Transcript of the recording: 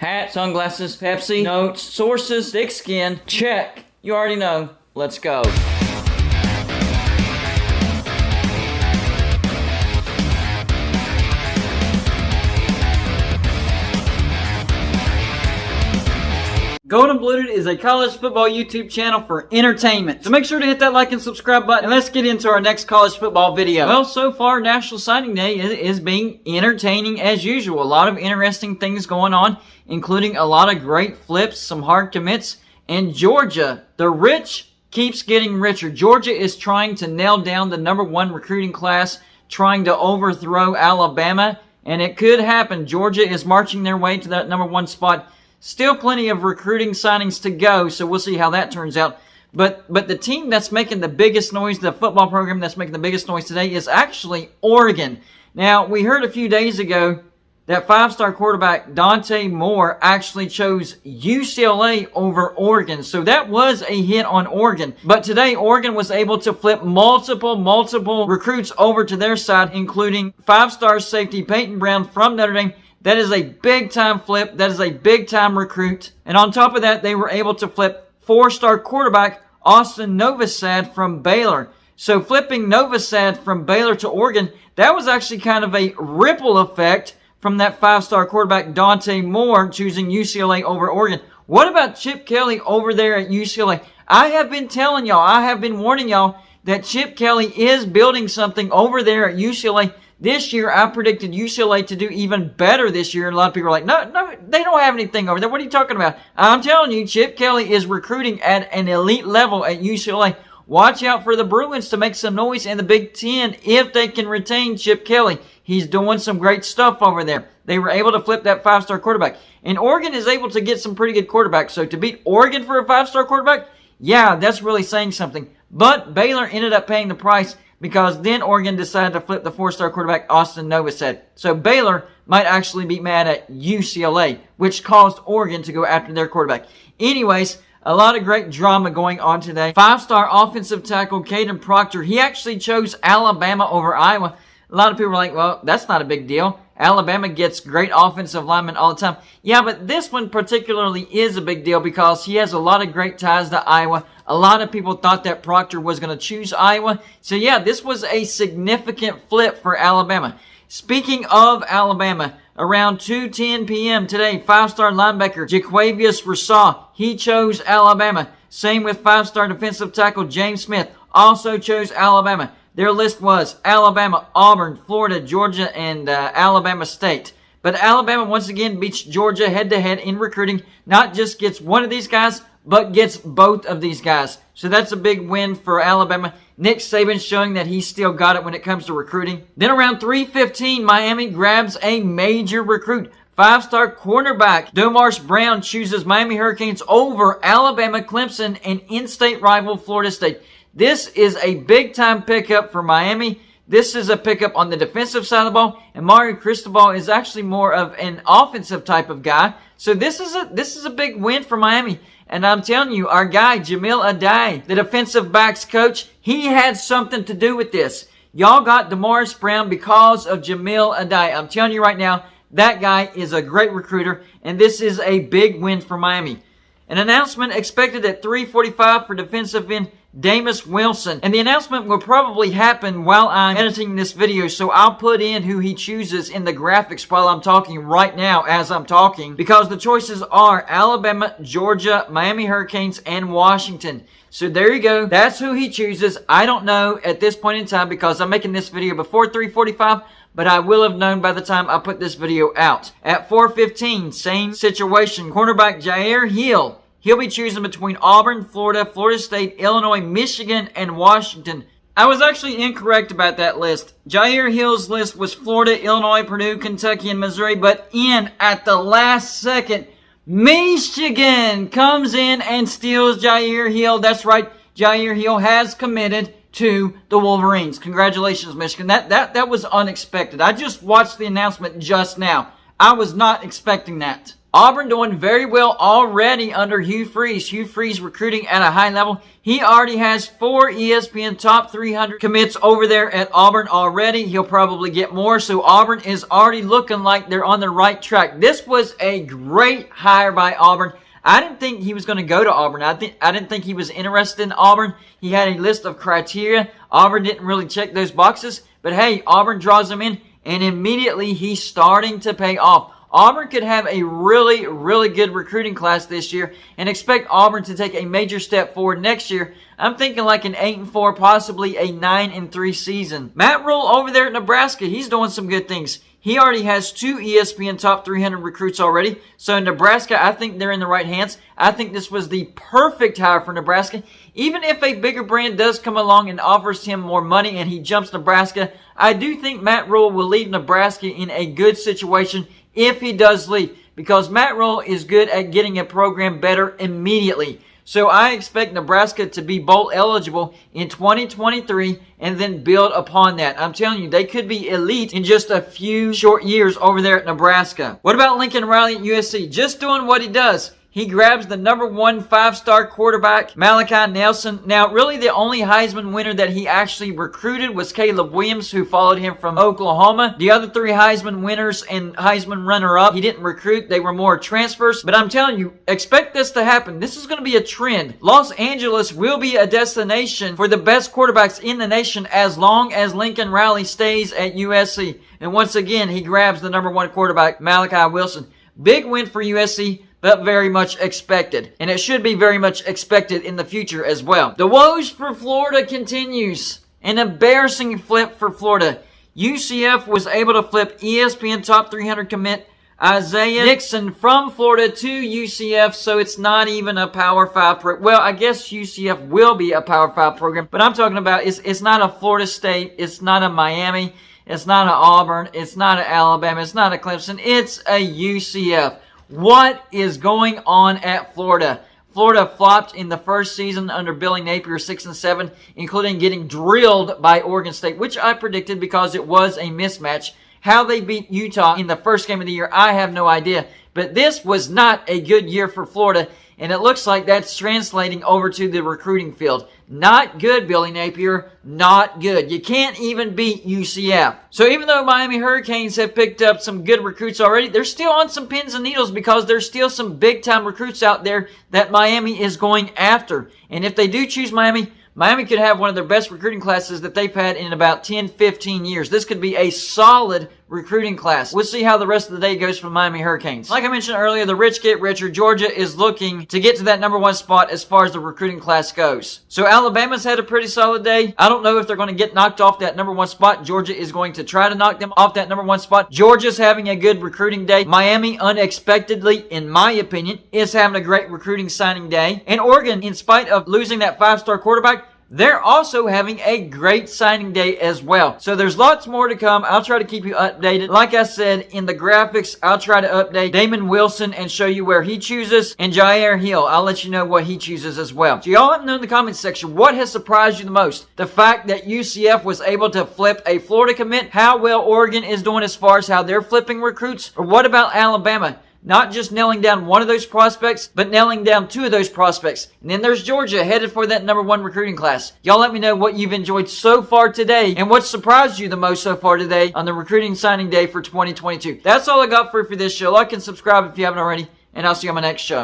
Hat, sunglasses, Pepsi, notes, sources, thick skin, check. You already know. Let's go. Golden Blued is a college football YouTube channel for entertainment. So make sure to hit that like and subscribe button, and let's get into our next college football video. Well, so far, National Signing Day is being entertaining as usual. A lot of interesting things going on, including a lot of great flips, some hard commits, and Georgia, the rich keeps getting richer. Georgia is trying to nail down the #1 recruiting class, trying to overthrow Alabama, and it could happen. Georgia is marching their way to that #1 spot. Still plenty of recruiting signings to go, so we'll see how that turns out. But the team that's making the biggest noise, the football program that's making the biggest noise today, is actually Oregon. Now, we heard a few days ago that 5-star quarterback Dante Moore actually chose UCLA over Oregon. So that was a hit on Oregon. But today, Oregon was able to flip multiple recruits over to their side, including 5-star safety Peyton Brown from Notre Dame. That is a big-time flip. That is a big-time recruit. And on top of that, they were able to flip 4-star quarterback Austin Novosad from Baylor. So flipping Novosad from Baylor to Oregon, that was actually kind of a ripple effect from that 5-star quarterback Dante Moore choosing UCLA over Oregon. What about Chip Kelly over there at UCLA? I have been telling y'all, I have been warning y'all that Chip Kelly is building something over there at UCLA. This year, I predicted UCLA to do even better this year. And a lot of people are like, no, they don't have anything over there. What are you talking about? I'm telling you, Chip Kelly is recruiting at an elite level at UCLA. Watch out for the Bruins to make some noise in the Big Ten if they can retain Chip Kelly. He's doing some great stuff over there. They were able to flip that 5-star quarterback. And Oregon is able to get some pretty good quarterbacks. So to beat Oregon for a 5-star quarterback, yeah, that's really saying something. But Baylor ended up paying the price, because then Oregon decided to flip the 4-star quarterback Austin Novosad. So Baylor might actually be mad at UCLA, which caused Oregon to go after their quarterback. Anyways, a lot of great drama going on today. 5-star offensive tackle Caden Proctor, he actually chose Alabama over Iowa. A lot of people are like, well, that's not a big deal. Alabama gets great offensive linemen all the time. Yeah, but this one particularly is a big deal because he has a lot of great ties to Iowa. A lot of people thought that Proctor was going to choose Iowa. So yeah, this was a significant flip for Alabama. Speaking of Alabama, around 2:10 p.m. today, 5-star linebacker Jaquavius Rousseau, he chose Alabama. Same with 5-star defensive tackle James Smith, also chose Alabama. Their list was Alabama, Auburn, Florida, Georgia, and Alabama State. But Alabama once again beats Georgia head-to-head in recruiting. Not just gets one of these guys, but gets both of these guys. So that's a big win for Alabama. Nick Saban showing that he's still got it when it comes to recruiting. Then around 3:15, Miami grabs a major recruit. 5-star cornerback Domarce Brown chooses Miami Hurricanes over Alabama, Clemson, and in-state rival Florida State. This is a big-time pickup for Miami. This is a pickup on the defensive side of the ball, and Mario Cristobal is actually more of an offensive type of guy. So this is a big win for Miami. And I'm telling you, our guy, Jamil Adai, the defensive backs coach, he had something to do with this. Y'all got Domarce Brown because of Jamil Adai. I'm telling you right now, that guy is a great recruiter, and this is a big win for Miami. An announcement expected at 3:45 for defensive end Damus Wilson. And the announcement will probably happen while I'm editing this video, so I'll put in who he chooses in the graphics while I'm talking right now as I'm talking, because the choices are Alabama, Georgia, Miami Hurricanes, and Washington. So there you go. That's who he chooses. I don't know at this point in time because I'm making this video before 3:45, but I will have known by the time I put this video out. At 4:15, same situation. Cornerback Tyaire Hill. He'll be choosing between Auburn, Florida, Florida State, Illinois, Michigan, and Washington. I was actually incorrect about that list. Tyaire Hill's list was Florida, Illinois, Purdue, Kentucky, and Missouri, but at the last second, Michigan comes in and steals Tyaire Hill. That's right, Tyaire Hill has committed to the Wolverines. Congratulations, Michigan. That was unexpected. I just watched the announcement just now. I was not expecting that. Auburn doing very well already under Hugh Freeze. Hugh Freeze recruiting at a high level. He already has 4 ESPN top 300 commits over there at Auburn already. He'll probably get more. So Auburn is already looking like they're on the right track. This was a great hire by Auburn. I didn't think he was going to go to Auburn. I didn't think he was interested in Auburn. He had a list of criteria. Auburn didn't really check those boxes. But hey, Auburn draws him in, and immediately he's starting to pay off. Auburn could have a really, really good recruiting class this year and expect Auburn to take a major step forward next year. I'm thinking like an 8-4, possibly a 9-3 season. Matt Rule over there at Nebraska, he's doing some good things. He already has 2 ESPN top 300 recruits already. So in Nebraska, I think they're in the right hands. I think this was the perfect hire for Nebraska. Even if a bigger brand does come along and offers him more money and he jumps Nebraska, I do think Matt Rule will leave Nebraska in a good situation if he does leave, because Matt Rule is good at getting a program better immediately. So I expect Nebraska to be bowl eligible in 2023 and then build upon that. I'm telling you, they could be elite in just a few short years over there at Nebraska. What about Lincoln Riley at USC? Just doing what he does. He grabs the number 1 5-star quarterback, Malachi Nelson. Now, really the only Heisman winner that he actually recruited was Caleb Williams, who followed him from Oklahoma. The other 3 Heisman winners and Heisman runner-up, he didn't recruit. They were more transfers. But I'm telling you, expect this to happen. This is going to be a trend. Los Angeles will be a destination for the best quarterbacks in the nation as long as Lincoln Riley stays at USC. And once again, he grabs the number 1 quarterback, Malachi Wilson. Big win for USC, but very much expected. And it should be very much expected in the future as well. The woes for Florida continues. An embarrassing flip for Florida. UCF was able to flip ESPN top 300 commit Isaiah Nixon from Florida to UCF, so it's not even a Power 5 program. Well, I guess UCF will be a Power 5 program, but I'm talking about it's not a Florida State, it's not a Miami, it's not a Auburn, it's not a Alabama, it's not a Clemson, it's a UCF. What is going on at Florida? Florida flopped in the first season under Billy Napier, 6-7, including getting drilled by Oregon State, which I predicted because it was a mismatch. How they beat Utah in the first game of the year, I have no idea. But this was not a good year for Florida, and it looks like that's translating over to the recruiting field. Not good, Billy Napier. Not good. You can't even beat UCF. So even though Miami Hurricanes have picked up some good recruits already, they're still on some pins and needles because there's still some big-time recruits out there that Miami is going after. And if they do choose Miami, Miami could have one of their best recruiting classes that they've had in about 10, 15 years. This could be a solid recruiting class. We'll see how the rest of the day goes for the Miami Hurricanes. Like I mentioned earlier, the rich get richer. Georgia is looking to get to that number 1 spot as far as the recruiting class goes. So Alabama's had a pretty solid day. I don't know if they're going to get knocked off that number 1 spot. Georgia is going to try to knock them off that number 1 spot. Georgia's having a good recruiting day. Miami, unexpectedly, in my opinion, is having a great recruiting signing day. And Oregon, in spite of losing that 5-star quarterback, they're also having a great signing day as well. So there's lots more to come. I'll try to keep you updated. Like I said, in the graphics, I'll try to update Damon Wilson and show you where he chooses. And Tyaire Hill, I'll let you know what he chooses as well. So y'all let me know in the comments section, what has surprised you the most? The fact that UCF was able to flip a Florida commit? How well Oregon is doing as far as how they're flipping recruits? Or what about Alabama? Not just nailing down one of those prospects, but nailing down 2 of those prospects. And then there's Georgia headed for that number 1 recruiting class. Y'all let me know what you've enjoyed so far today and what surprised you the most so far today on the recruiting signing day for 2022. That's all I got for you for this show. Like and subscribe if you haven't already, and I'll see you on my next show.